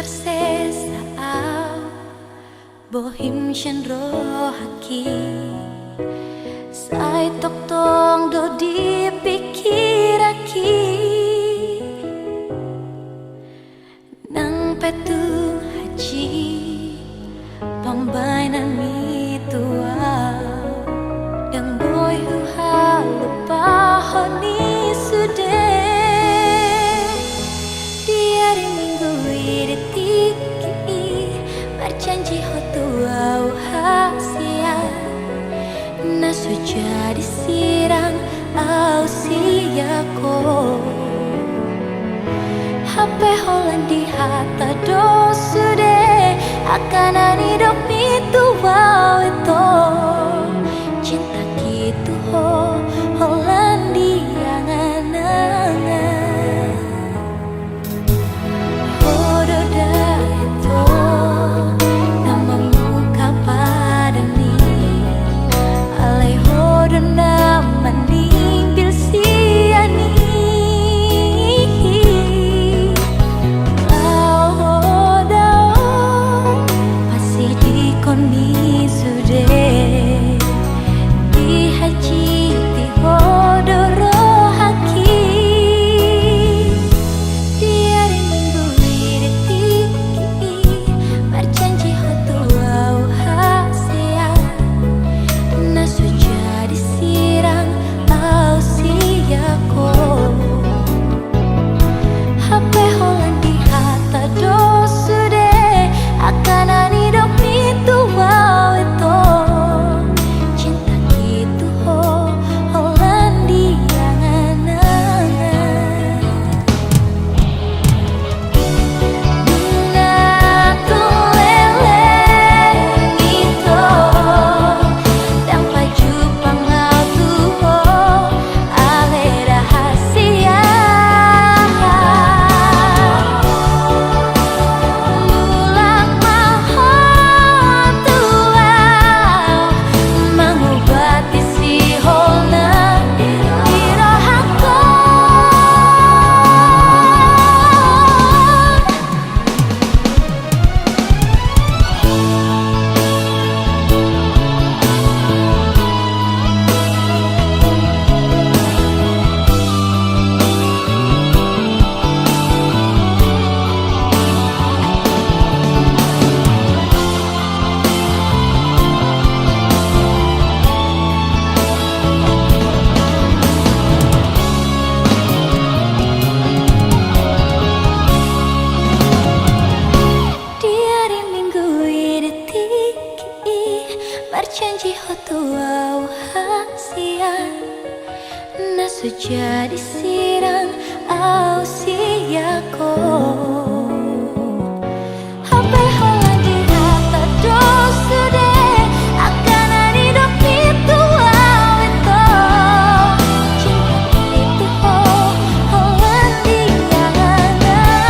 farse sao bohim shen rohaki sai tok tong do dipikir aki nang petu haji pambay na mitua yang boy hu lupa honi sude diari minggu tiki berjanji ho tua hasia na suja disirang au siako HP Holandi hata do sude akan hidup itu wow itu cinta gitu ho Hollandia nganangan hodo da itu namamu kapadani alai hodo namani bilsiani ni sude di haji di hodoro haki diari minggu tiki berjanji hotu au hasia na suja disirang au siako HP Holandi hata do sude akan hidup itu wow itu cinta gitu ho Hollandia nganangan bunga tulele itu dan baju pangatu ho ale rahasia berjanji hotu au hasia na suja disirang au siako HP Holandi hata do sude akan hidup itu wow itu cinta itu ho Hollandia nganangan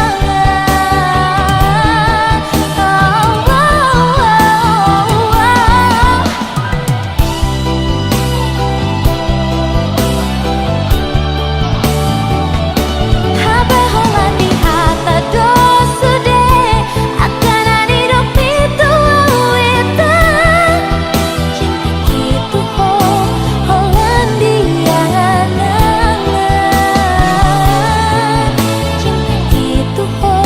HP Holandi hata do sude akan hidup itu cinta gitu ho Hollandia nganangan cinta gitu ho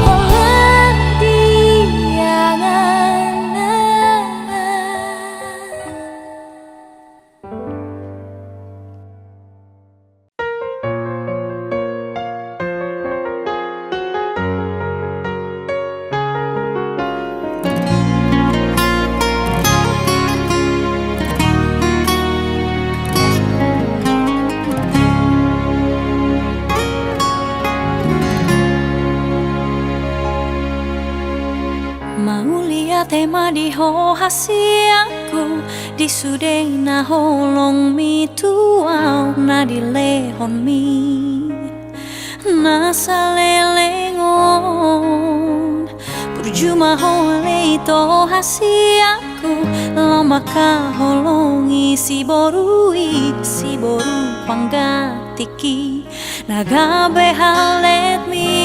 Hollandia nganangan. Mau lihat tema di ho hasiaku di sude na holong mi tuau na di lehon mi na salelengon perjuma hole to hasiaku lama ka holongi si boru panggatiki nagabe halet mi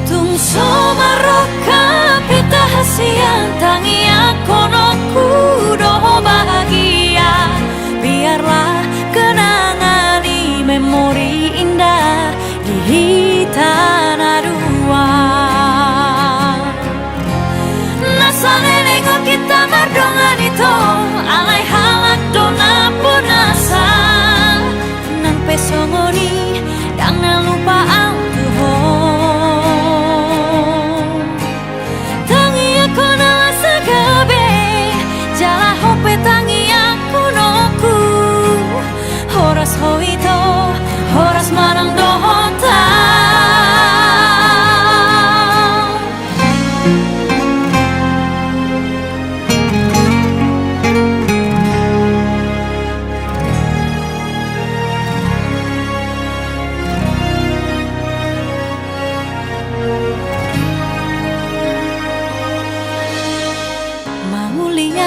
tungso maroka pita hasian tangi aku no kudo bahagia biarlah kenangan di memori indah di tanah dua nasane nengok kita mardongan itu alai halak dona punasa nang pesongoni dang na lupa ang tuhong tangi ako na sa gabi jala hope tangi ako noku horas ho ito horas manang dohota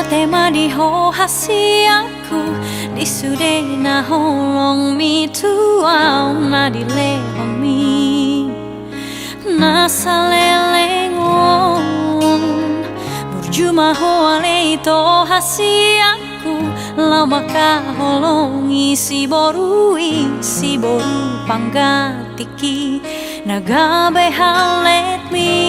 tema di ho hasi aku di sude na holong mi tuau na di lehong mi na salelengon berjumah ho ale to hasi aku lau maka holongi si boru panggatiki nagabe halet mi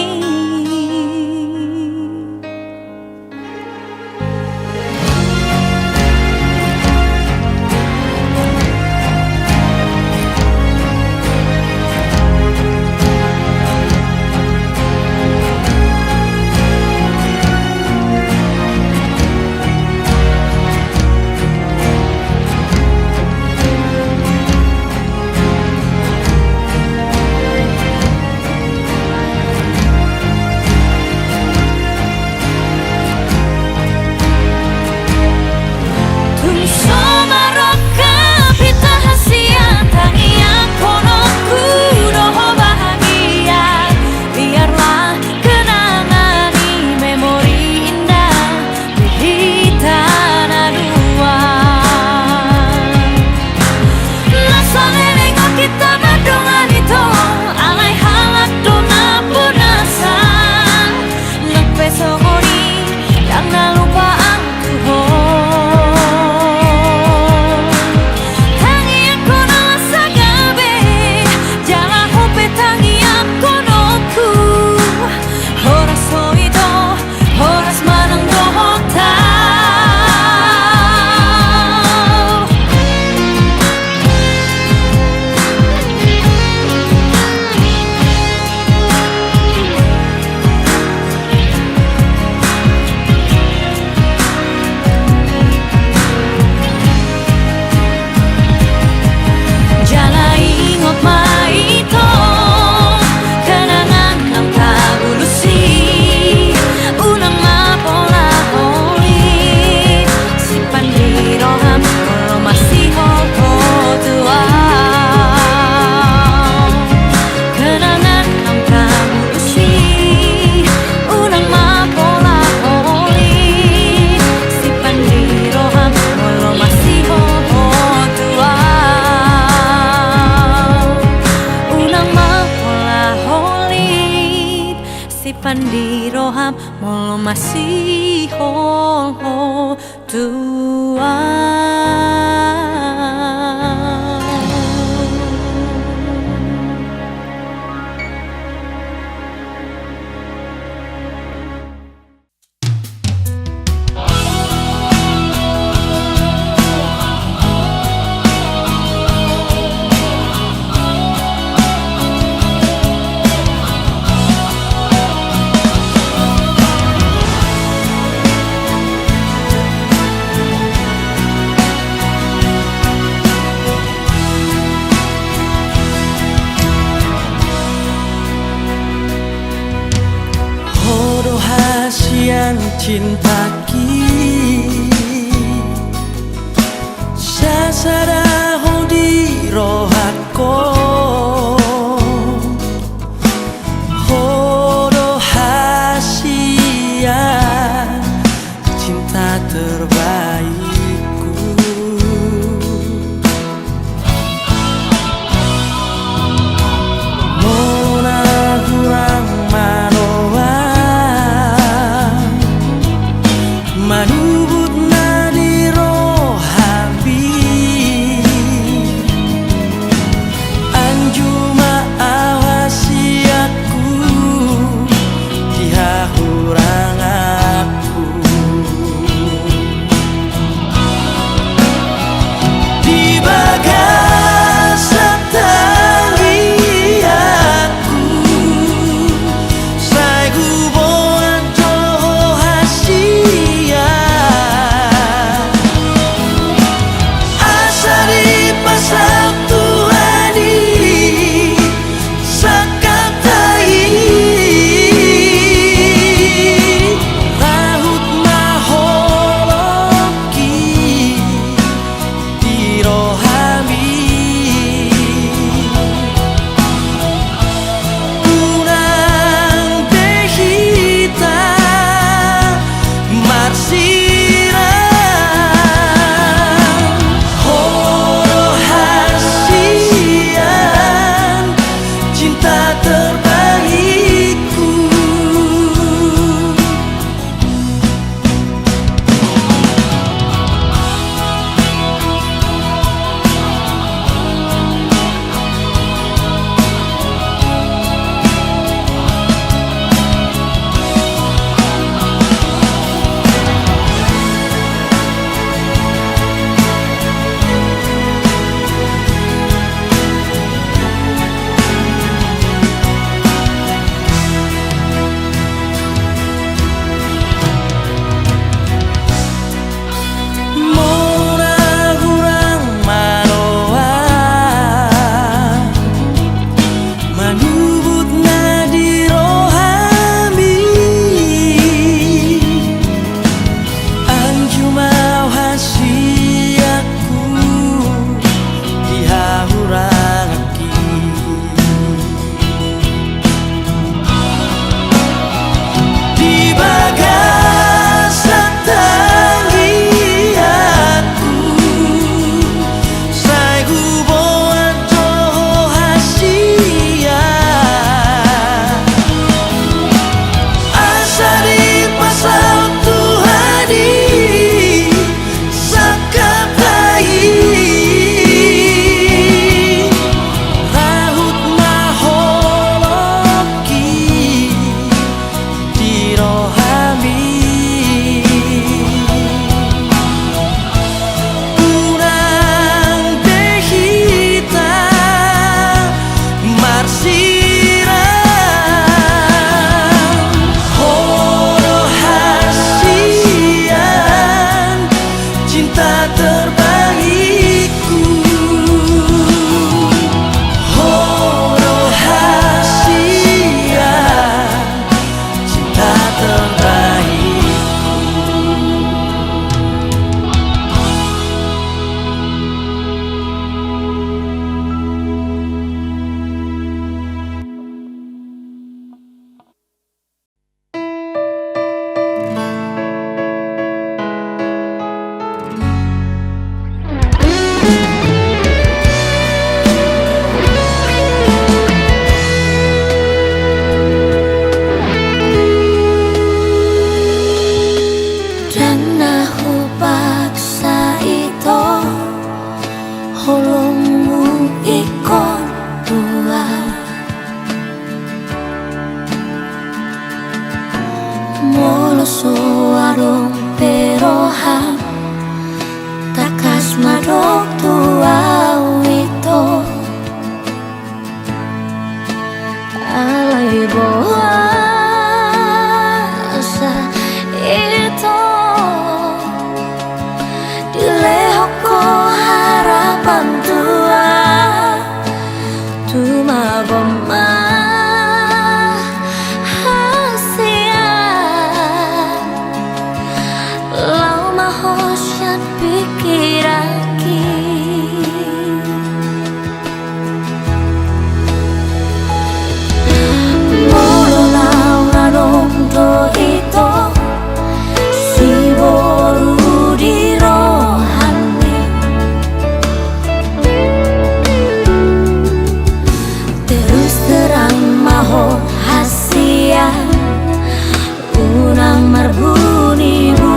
Pandiroham molo masih ho tua. Cinta ki sasara hodi rohako hodo hasia cinta terbaikku manubut nadi rohami anjuma awasiaku dihahurang aku di bagas tali aku sai guboan toho hasia asari pasal tuhani sakatai rahut maholoki dirohami unang dehita marsiran horo hasian cinta terbaikku Mona hurang maloa manubut nadi rohami anjumau hasiaku dihahurang aki di bagas tali aku sai guboan toho hasia asari pasal tuhani sakatai rahut maholoki dirohami unang dehita marsiran horo hasian cinta terbaikku horo hasian cinta terbaik. Dan aku paksa itu holongmu ikon buat molo suarong perohan takas madok tuau itu alay boasa itu dilehoko harapan tua tuma goma hasian lau mahosyan pikiraki molo lau ranong do itu si boru di rohani terus terang maho hasia unang marbuni bu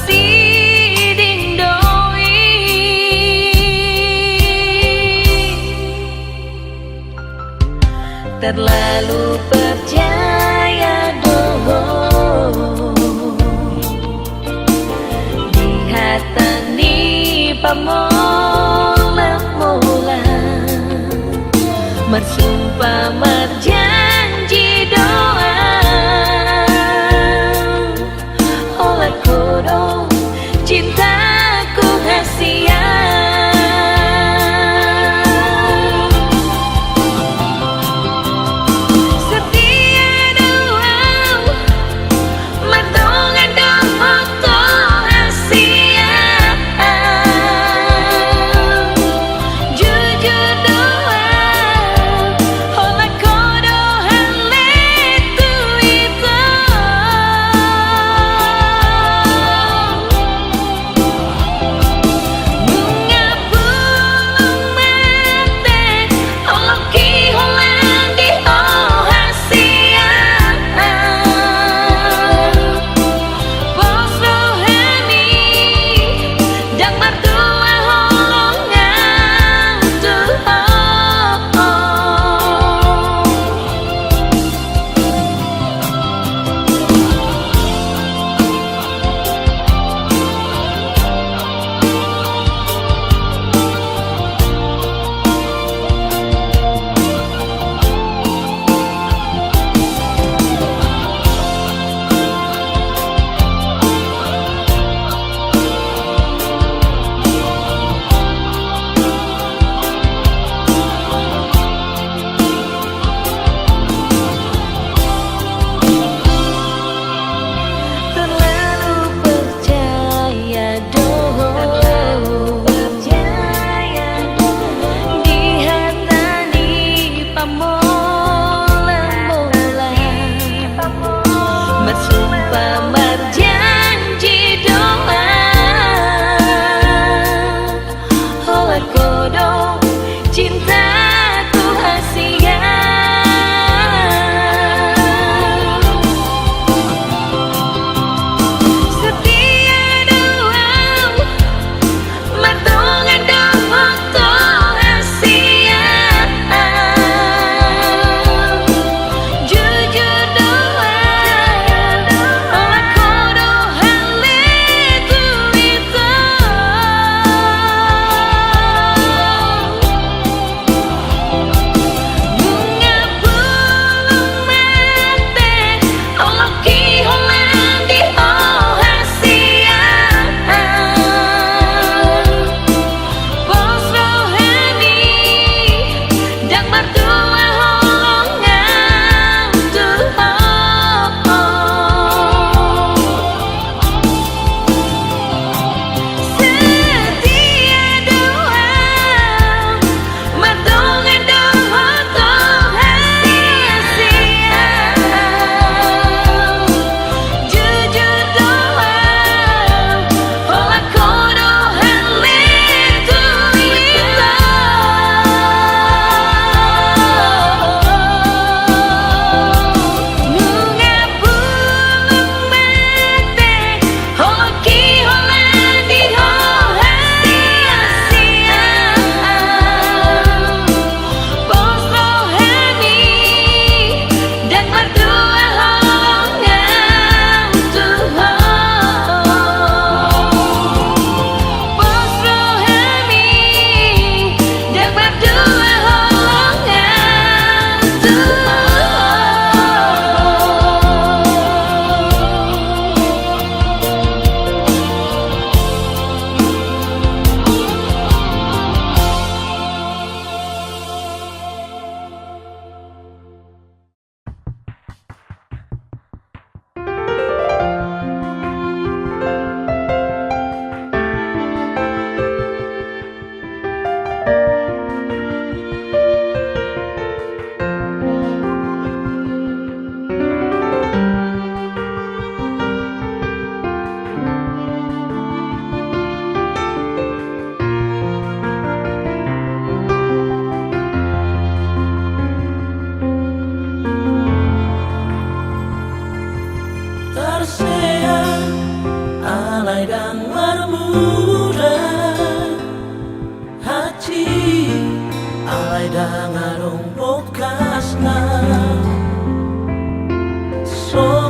masih dindoi. Terlalu percaya doh di hatani pamola-mola, bersumpah berjanji doa oleh kodong cintaku hasia. Setia doa matongan dohoto hasia. Jujur doa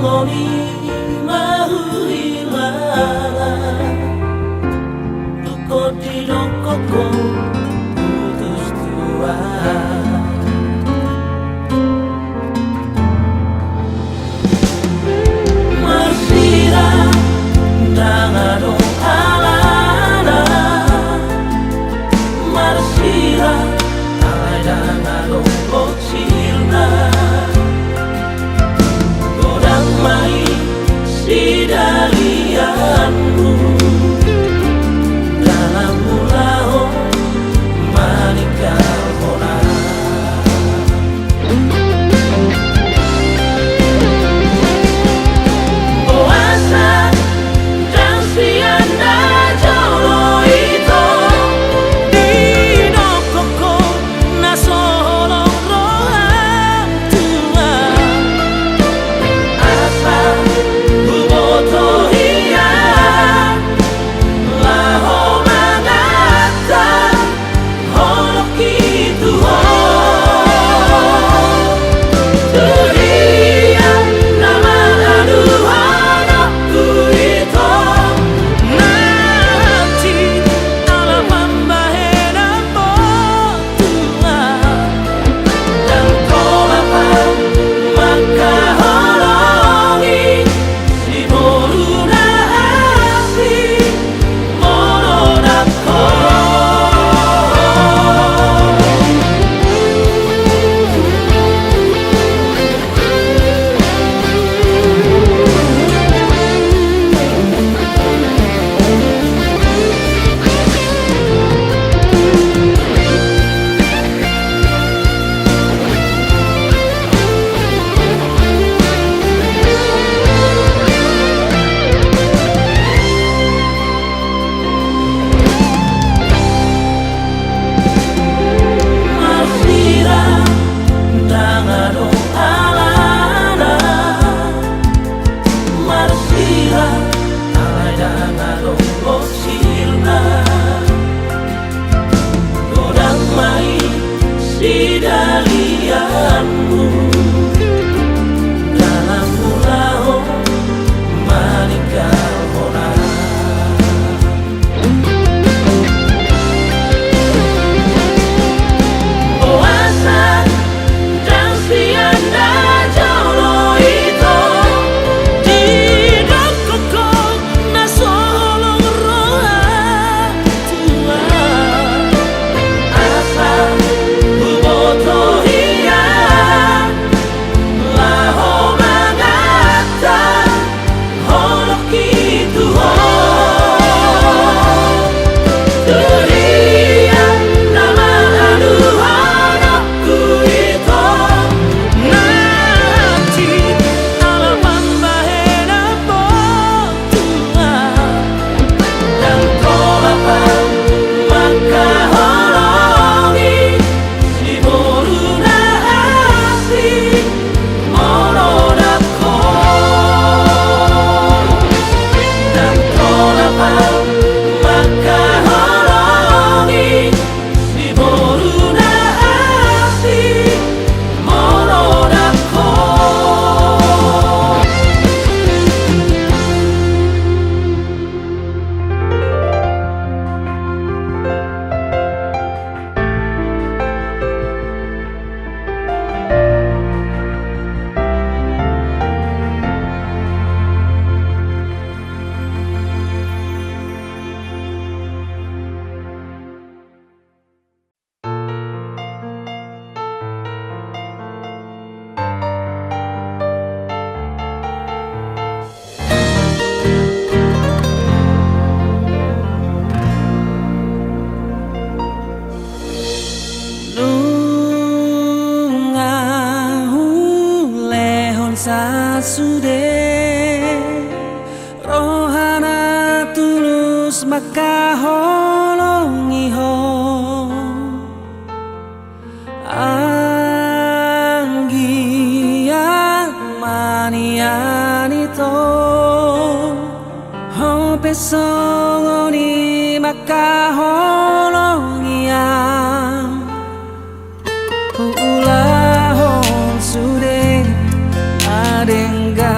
songoni mahuilala Tuko di dongkoko putus tua Marsira dangado alana Marsira alai dangado bocilna Godang mai sidalianmu dalam mulaho manikah kona Oasa dan sianda jolo itu Dino koko nasolong rohang tua Asa buboto hiya Laho mangata holok itu ho Turia nama aduh anakku itu Nanti alam pembahena botua Dan kolapang maka holongi Si moruna asi moronako Marsira dangado alana Marsira alai dangado bocilna Godang mai sidalianmu dalam mulaho manikah kona Oasa dan sianda jolo itu Dino koko nasolong rohang tua Asa buboto hiya Laho mangata holok itu ho Turia nama aduh anakku itu Nanti alam pembahena botua Dan kolapang maka holongi Si moruna asi moronako Dan kolapang maka holongi Si moruna asi moronako Nungahu lehon sasude rohana tulus maka holongi ho Anggia manianito ho pesongoni maka holongi Ulahon sude adengga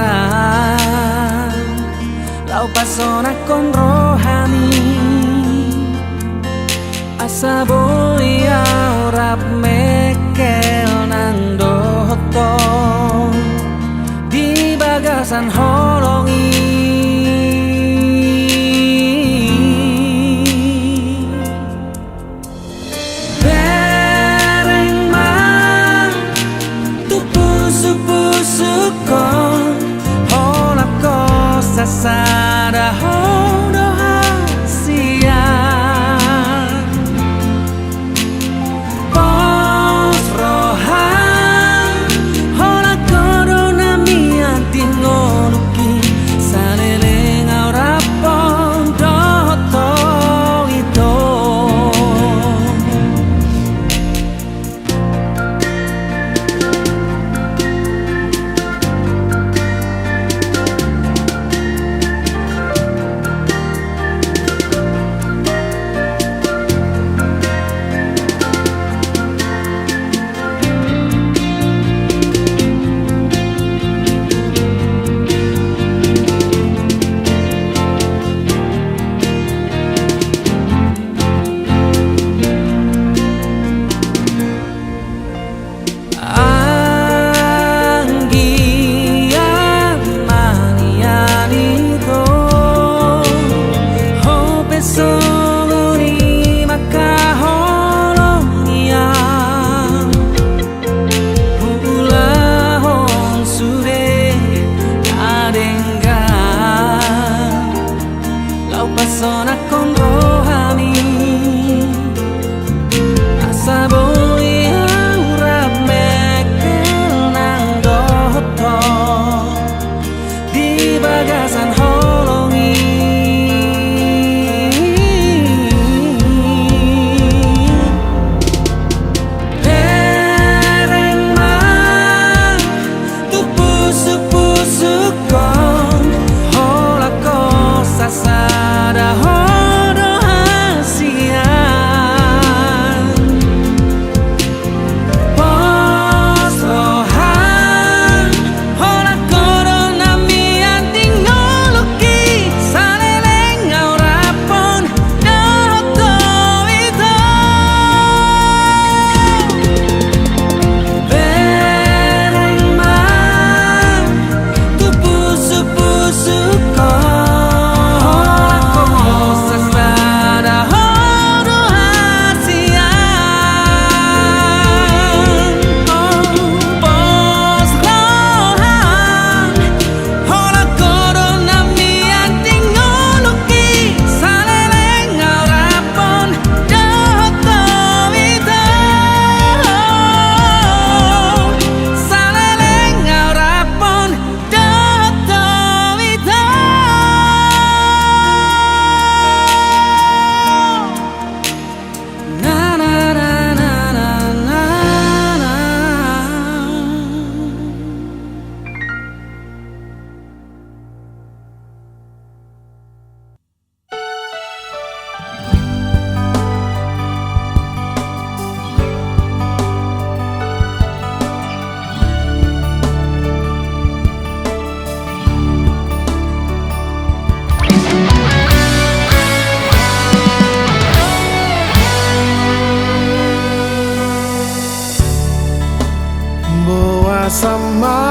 sama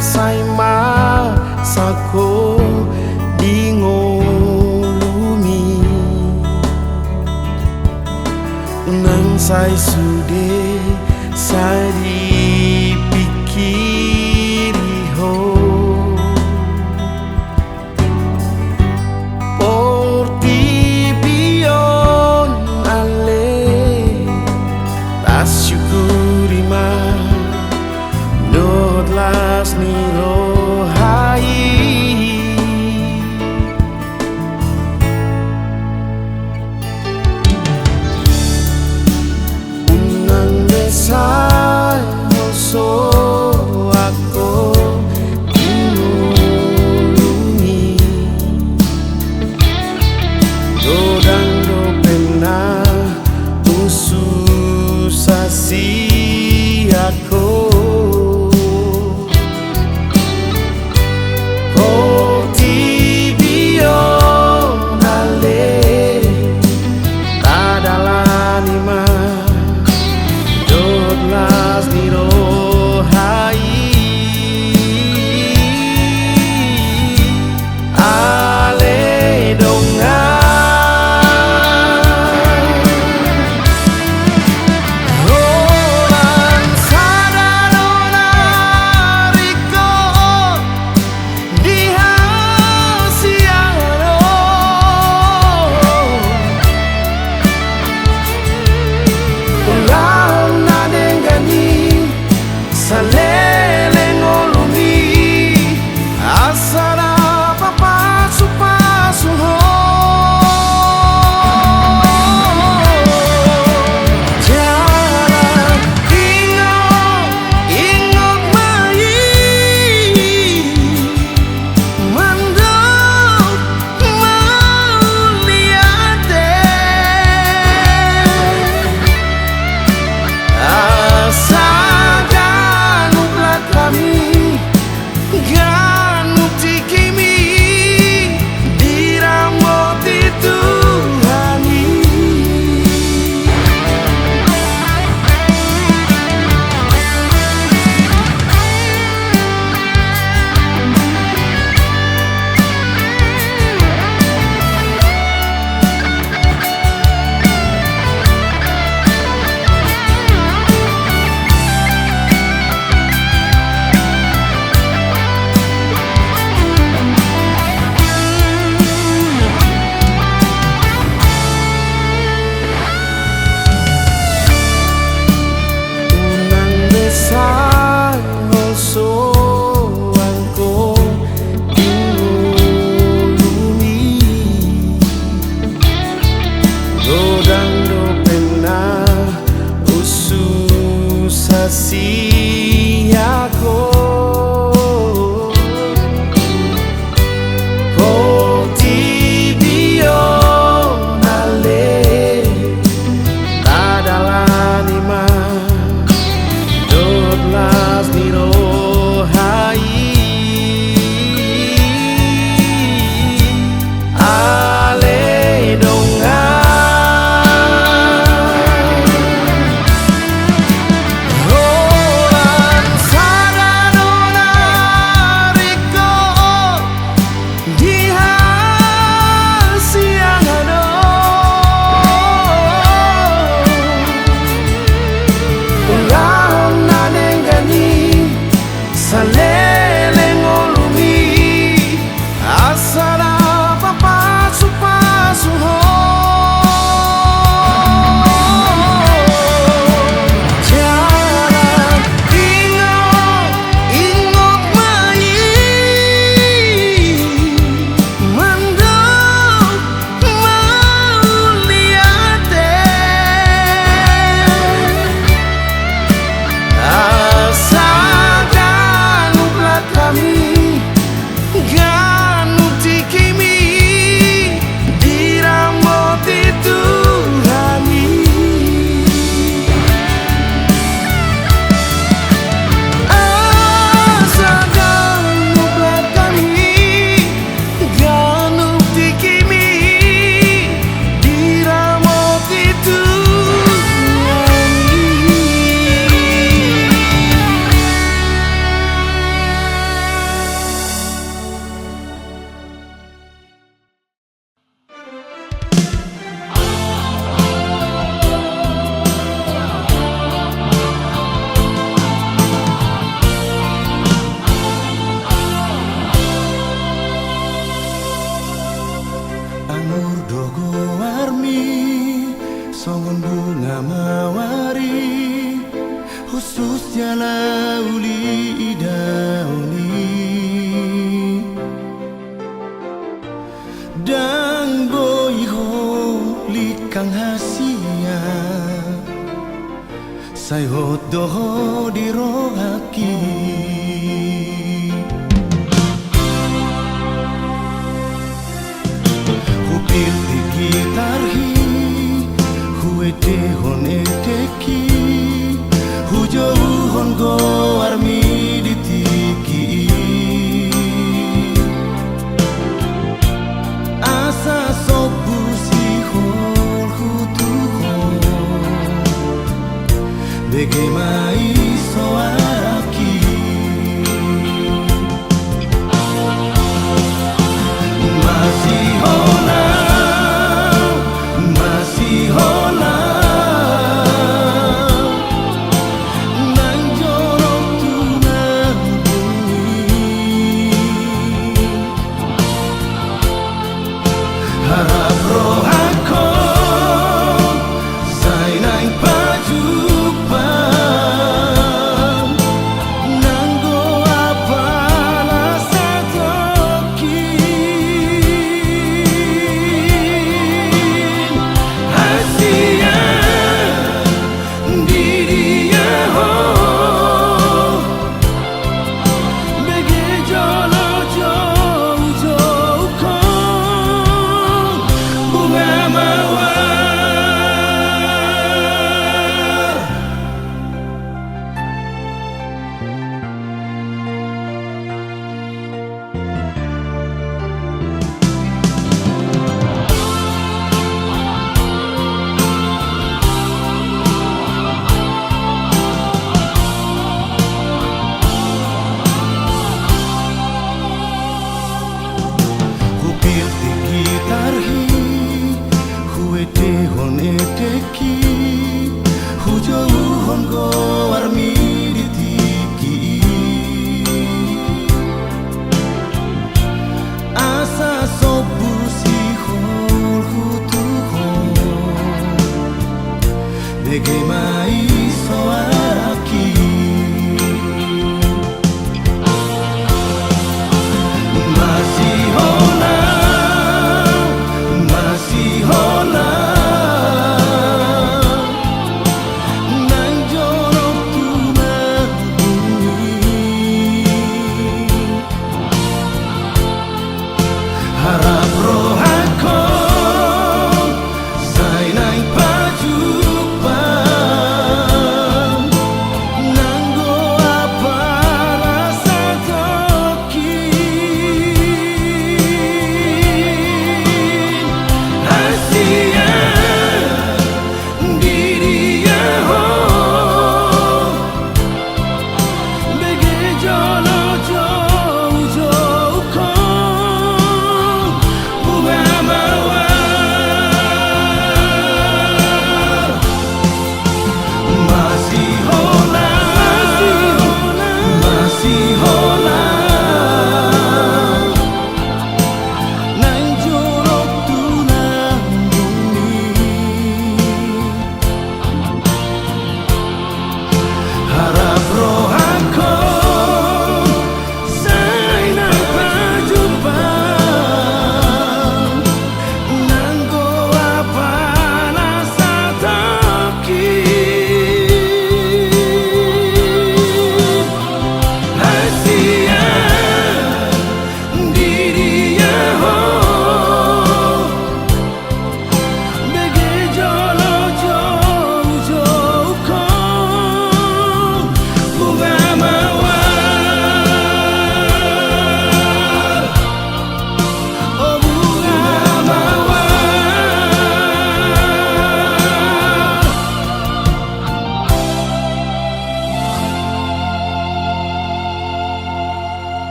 saima sako dingolumi nang sai sude sai dipikiri ho porti bion ale tasyukuri ma Dodlas ni rohai Unang desay moso ako inulungi Dodang do pena ususasi ako uli dauni dan boy ho likang hasia sai ho doho di rohaki hupil di gitar hi huete hone teki hujo hon go armi di tiki asa sobu si hol hutu ho bege mai soara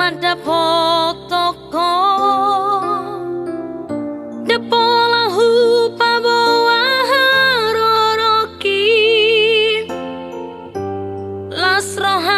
mada potoko depola hupa boa haroroki las roha